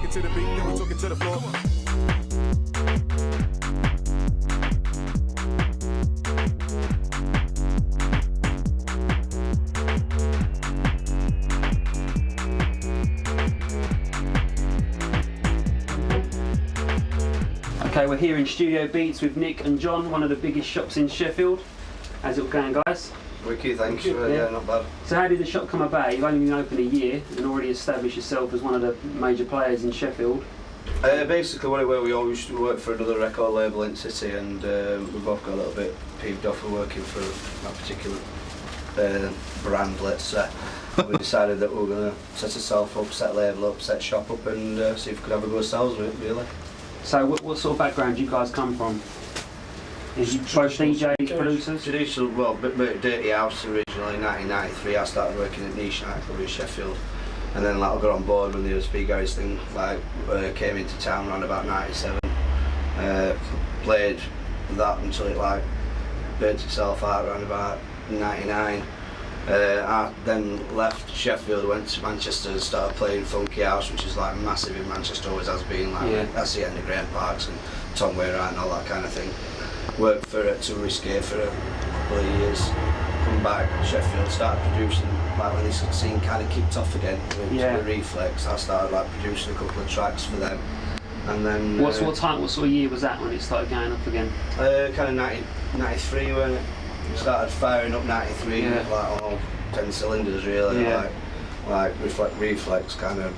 it to the beat, then we took it to the floor. Okay, we're here in Studio Beatz with Nick and John, one of the biggest shops in Sheffield. How's it all going, guys? Wicked, thanks. Good, yeah, not bad. So how did the shop come about? You've only been open a year and already established yourself as one of the major players in Sheffield. Basically what it were, we all used to work for another record label in City, and we both got a little bit peeved off for working for that particular brand, let's say. We decided that we were going to set ourselves up, set label up, set shop up, and see if we could have a go ourselves with it, really. So what sort of background do you guys come from? Is you both DJs, producers? Traditional, well, a bit of Dirty House originally. In 1993 I started working at Niche nightclub in Sheffield, and then like, I got on board when the USB Garage thing came into town around about 97. Played that until it like burnt itself out around about 99. I then left Sheffield, went to Manchester and started playing Funky House, which is like massive in Manchester, always has been. Like, yeah. That's the end of Graham Parks and Tom Wainwright and all that kind of thing. Worked for Tourist Gear for a couple of years, come back to Sheffield, started producing, like when this scene kind of kicked off again with Reflex. I started like producing a couple of tracks for them. And then what sort of year was that when it started going up again? Kind of 93 when it started firing up. 93, like all 10 cylinders really. Like Reflex kind of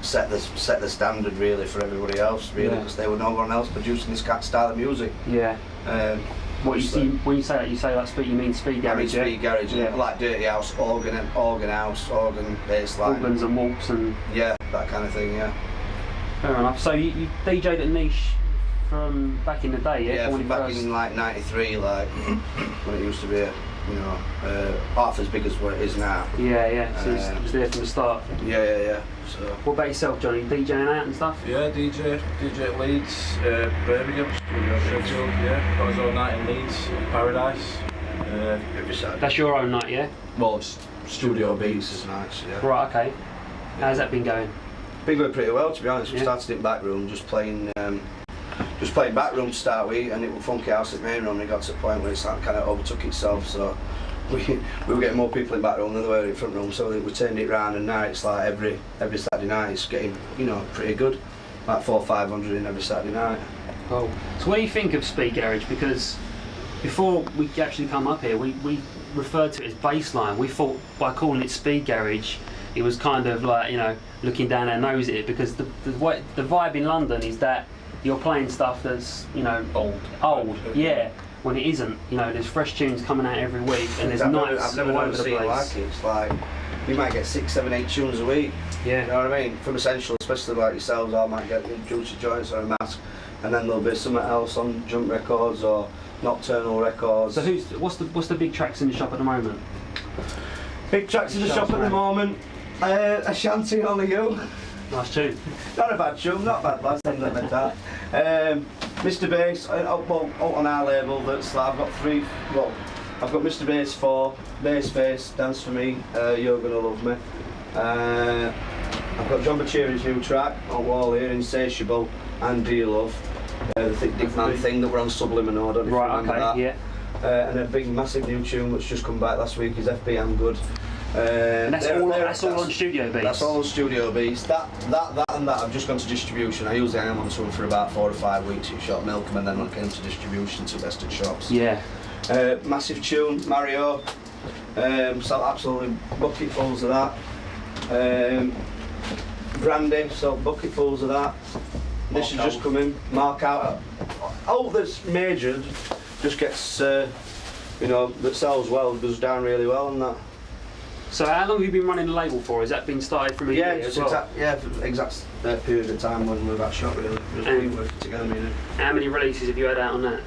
set the standard really for everybody else, really, because there was no one else producing this style of music. Yeah. What you see when you say that, you say like speed, you mean speed garage? I mean speed garage, like Dirty House, organ house, organ, bassline, organs and warps and that kind of thing. Yeah. Fair enough. So you DJ'd at Niche from back in the day, yeah? Yeah, from back in like 93, like when it used to be, half as big as what it is now. Yeah. So it was there from the start. Yeah. So. What about yourself, Johnny? DJing out and stuff? Yeah, DJ at Leeds, Birmingham, Sheffield. Yeah, got his own night in Leeds, Paradise. Every Saturday. That's your own night, yeah? Well, it's Studio Beatz is nice. Yeah. Right. Okay. How's that been going? Been going pretty well, to be honest. We started in backroom, just playing backroom to start with, and it was Funky House at main room, and it got to the point where it kind of overtook itself, so we were getting more people in backroom than they were in front room, so we turned it round, and now it's like every Saturday night it's getting, pretty good, like 400 or 500 in every Saturday night. Cool. So what do you think of Speed Garage? Because before we actually come up here, we referred to it as Bassline. We thought by calling it Speed Garage, it was kind of like, looking down our nose at it, because the vibe in London is that you're playing stuff that's, old, yeah, when it isn't. There's fresh tunes coming out every week, and there's nights all over the place. Like it. It's like, you might get 6, 7, 8 tunes a week. Yeah. You know what I mean? From Essential, especially like yourselves, I might get Juicy Joints or a Mask, and then there'll be something else on Jump Records or Nocturnal Records. So what's the big tracks in the shop at the moment? Big tracks in the shop at the moment. Ashanti, Only You. Nice tune. Not a bad tune, not bad lads, things like that. Mr Bass, out on our label, that's like, I've got 3, I've got Mr Bass 4, Bass Face, Dance For Me, You're Gonna Love Me. I've got John Bachiri's new track on wall here, Insatiable, and Do You Love. The Thick Dick Man thing that we're on Subliminal, I don't know if you remember that. Yeah. And a big massive new tune that's just come back last week is FBM Good. And that's all on Studio Beatz? That's all on Studio Beatz. That and that I've just gone to distribution. I usually am on something for about 4 or 5 weeks at Shop Milkham, and then I came to distribution to Best in Shops. Yeah. Massive tune, Mario. So absolutely bucketfuls of that. Brandy, so bucketfuls of that. This has just come in. Mark out. All that's majored just gets, that sells well, goes down really well and that. So how long have you been running the label for? Has that been started from a year as well? For exact period of time when we were at Shop really. We've been working together. How many releases have you had out on that?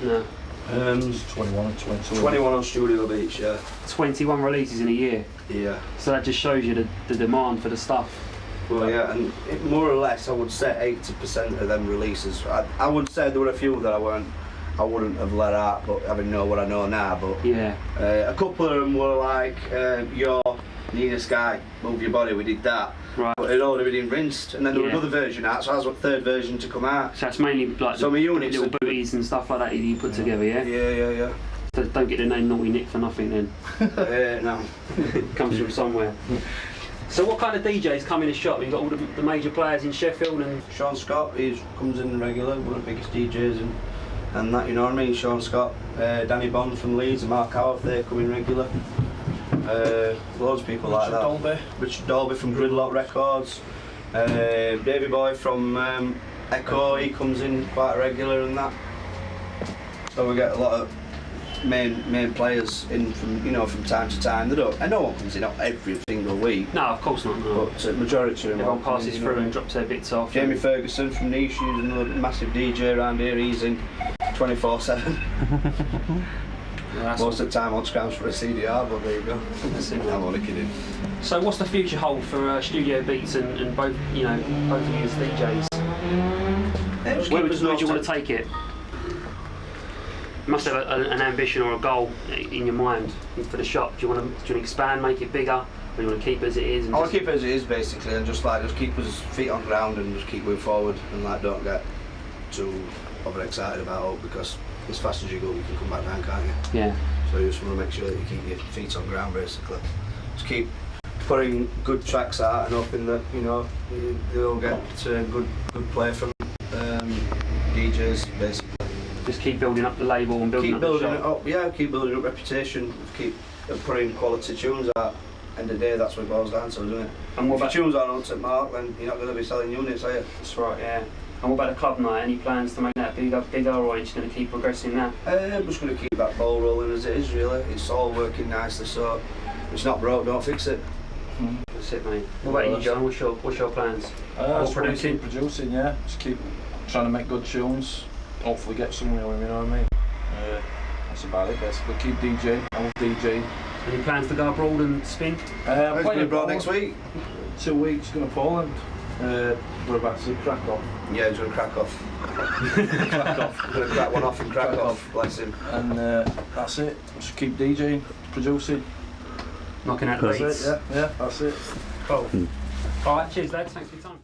No. 21 and 22. 21 on Studio Beatz, yeah. 21 releases in a year? Yeah. So that just shows you the demand for the stuff. Well, yeah, and more or less I would say 80% of them releases, I would say there were a few that I wouldn't have let out, but having know what I know now, but yeah. A couple of them were like Your Need a Sky, Move Your Body, we did that. Right. But it already been rinsed, and then there was Yeah. another version out, so that was the third version to come out. So it's mainly like So my units little are- booties and stuff like that you put together, yeah? Yeah. So don't get the name Naughty Nick for nothing then. No. Comes from somewhere. So what kind of DJs come in the shop? You've got all the major players in Sheffield and... Sean Scott, he comes in regular, one of the biggest DJs and that, you know what I mean? Sean Scott, Danny Bond from Leeds and Mark Howard, they come in regular. Loads of people like that. Dolby. Richard Dolby from Gridlock Records. Davey Boy from Echo, he comes in quite regular and that. So we get a lot of main players in from time to time. They don't, and no one comes in every single week. No, of course not. No. But majority of them. Everyone passes through and drops their bits off. Jamie Ferguson from Niche, he's another massive DJ around here. He's in 24/7. Most of the time on scrounge for a CDR, but there you go. That's it. I'm only kidding. So what's the future hold for Studio Beatz and both of you as DJs? Where would you want to take it? You must have an ambition or a goal in your mind for the shop. Do you want to expand, make it bigger, or do you want to keep it as it is? I want to keep it as it is basically, and just keep us feet on ground and just keep moving forward, and don't get too overexcited about it, because as fast as you go, you can come back down, can't you? Yeah. So you just want to make sure that you keep your feet on ground basically. Just keep putting good tracks out and hoping that they'll get good play from DJs basically. Just keep building up the label and building Keep up the building shop. it up, yeah. Keep building up reputation. Keep putting quality tunes out. End of the day, that's what it boils down to, isn't it? And what if about your tunes aren't up to mark, then you're not going to be selling units, are you? That's right, yeah. And what about the club night? Any plans to make that bigger, or are you just going to keep progressing that? I'm just going to keep that ball rolling as it is, really. It's all working nicely, so if it's not broke, don't fix it. That's it, mate. What about you, John? What's your plans? Just want to keep producing, yeah. Just keep trying to make good tunes. Hopefully get somewhere with, you know what I mean? That's about it, basically. Keep DJing. I love DJing. Any plans to go abroad and spin? I'm playing abroad next week. 2 weeks, going to Poland. We're about to crack off. Yeah, he's going to crack off. Crack off. Going to crack one off and crack off. Bless him. And that's it. Just keep DJing, producing. Knocking out the That's beats. it, yeah, that's it. Cool. Alright, cheers lads, thanks for your time.